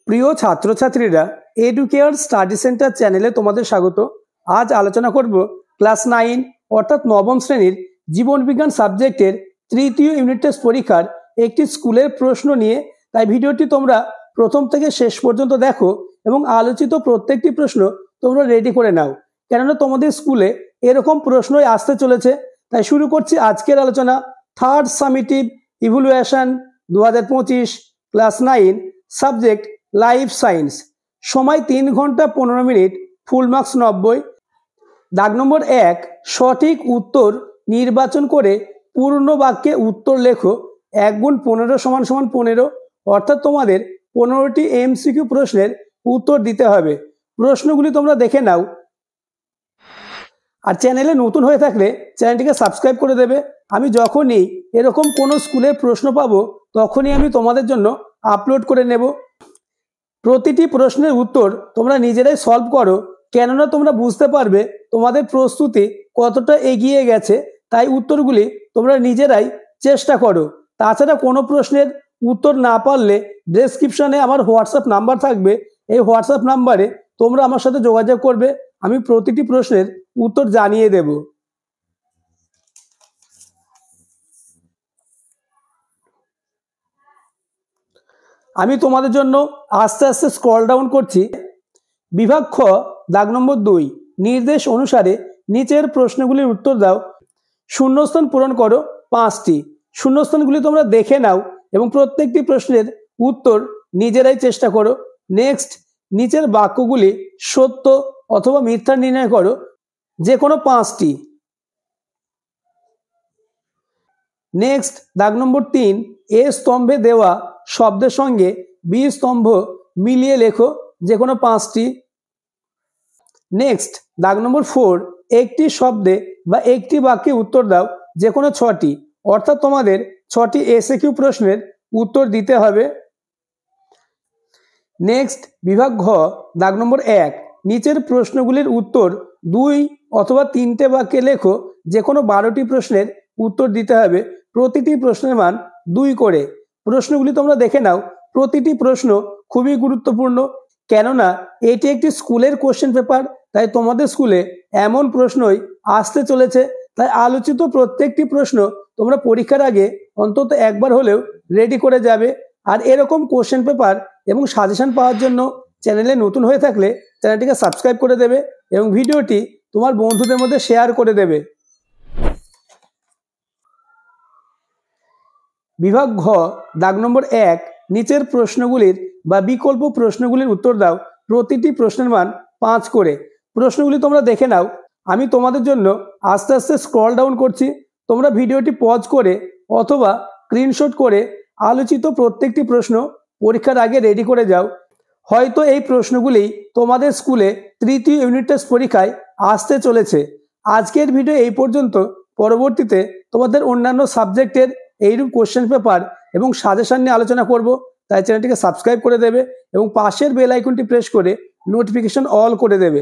প্রিয় ছাত্রছাত্রীরা, educare study centre চ্যানেলে তোমাদের স্বাগত। আজ আলোচনা করব ক্লাস 9 অর্থাৎ নবম শ্রেণীর জীবনবিজ্ঞান সাবজেক্টের তৃতীয় ইউনিট টেস্ট পরীক্ষার একটি স্কুলের প্রশ্ন নিয়ে। তাই ভিডিওটি তোমরা প্রথম থেকে শেষ পর্যন্ত দেখো এবং আলোচিত প্রত্যেকটি প্রশ্ন তোমরা রেডি করে নাও, কেননা তোমাদের স্কুলে এরকম প্রশ্নই আসতে চলেছে। তাই শুরু করছি আজকের আলোচনা। Third summative evaluation 2025 class 9 subject life science. সময় 3 ঘন্টা 15 মিনিট, ফুল মার্কস 90। দাগ নম্বর 1, সঠিক উত্তর নির্বাচন করে পূর্ণ বাক্যে উত্তর লেখো। 1 গুণ 15 সমান সমান 15, অর্থাৎ তোমাদের 15টি এমসিকিউ প্রশ্নের উত্তর দিতে হবে। প্রশ্নগুলি তোমরা দেখে নাও, আর চ্যানেলে নতুন হয়ে থাকলে চ্যানেলটিকে সাবস্ক্রাইব করে দেবে। আমি যখনই এরকম কোনো স্কুলের প্রশ্ন পাবো তখনই আমি তোমাদের জন্য আপলোড করে নেব। প্রতিটি প্রশ্নের উত্তর তোমরা নিজেরাই সলভ করো, কেননা তোমরা বুঝতে পারবে তোমাদের প্রস্তুতি কতটা এগিয়ে গেছে। তাই উত্তরগুলি তোমরা নিজেরাই চেষ্টা করো। তাছাড়া কোনো প্রশ্নের উত্তর না পারলে ডেসক্রিপশনে আমার হোয়াটসঅ্যাপ নাম্বার থাকবে। এই হোয়াটসঅ্যাপ নাম্বারে তোমরা আমার সাথে যোগাযোগ করবে, আমি প্রতিটি প্রশ্নের উত্তর জানিয়ে দেব। আমি তোমাদের জন্য আস্তে আস্তে স্ক্রল ডাউন করছি। বিভাগ খ, দাগ নম্বর 2, নির্দেশ অনুসারে নিচের প্রশ্নগুলির উত্তর দাও। শূন্যস্থান পূরণ করো 5টি। শূন্যস্থানগুলি তোমরা দেখে নাও এবং প্রত্যেকটি প্রশ্নের উত্তর নিজেরাই চেষ্টা করো। নেক্সট, নিচের বাক্যগুলি সত্য অথবা মিথ্যা নির্ণয় করো, যে কোনো 5টি। নেক্সট, দাগ নম্বর 3, এ স্তম্ভে দেওয়া শব্দের সঙ্গে বি স্তম্ভ মিলিয়ে লেখো, যে কোনো 5টি। নেক্সট, দাগ নম্বর 4, একটি শব্দে বা একটি বাক্যে উত্তর দাও, যে কোনো 6টি, অর্থাৎ তোমাদের 6টি এসএকিউ প্রশ্নের উত্তর দিতে হবে। নেক্সট, বিভাগ ঘ, দাগ নম্বর 1, নিচের প্রশ্নগুলির উত্তর 2 অথবা 3টে বাক্যে লেখো, যে কোনো 12টি প্রশ্নের উত্তর দিতে হবে। প্রতিটি প্রশ্নের মান 2 করে। প্রশ্নগুলি তোমরা দেখে নাও। প্রতিটি প্রশ্ন খুবই গুরুত্বপূর্ণ, কেননা এটি একটি স্কুলের কোশ্চেন পেপার। তাই তোমাদের স্কুলে এমন প্রশ্নই আসতে চলেছে। তাই আলোচিত প্রত্যেকটি প্রশ্ন তোমরা পরীক্ষার আগে অন্তত একবার হলেও রেডি করে যাবে। আর এরকম কোশ্চেন পেপার এবং সাজেশন পাওয়ার জন্য চ্যানেলে নতুন হয়ে থাকলে চ্যানেলটিকে সাবস্ক্রাইব করে দেবে এবং ভিডিওটি তোমার বন্ধুদের মধ্যে শেয়ার করে দেবে। বিভাগ ঘ, দাগ নম্বর 1, নিচের প্রশ্নগুলির বা বিকল্প প্রশ্নগুলির উত্তর দাও। প্রতিটি প্রশ্নের মান 5 করে। প্রশ্নগুলি তোমরা দেখে নাও। আমি তোমাদের জন্য আস্তে আস্তে স্ক্রল ডাউন করছি। তোমরা ভিডিওটি পজ করে অথবা স্ক্রিনশট করে আলোচিত প্রত্যেকটি প্রশ্ন পরীক্ষার আগে রেডি করে যাও। হয়তো এই প্রশ্নগুলি তোমাদের স্কুলে তৃতীয় ইউনিট টেস্ট পরীক্ষায় আসতে চলেছে। আজকের ভিডিও এই পর্যন্ত। পরবর্তীতে তোমাদের অন্যান্য সাবজেক্টের এইরূপ কোশ্চেন পেপার এবং সাজেশন নিয়ে আলোচনা করব। তাই চ্যানেলটিকে সাবস্ক্রাইব করে দেবে এবং পাশের বেল আইকনটি প্রেস করে নোটিফিকেশন অল করে দেবে।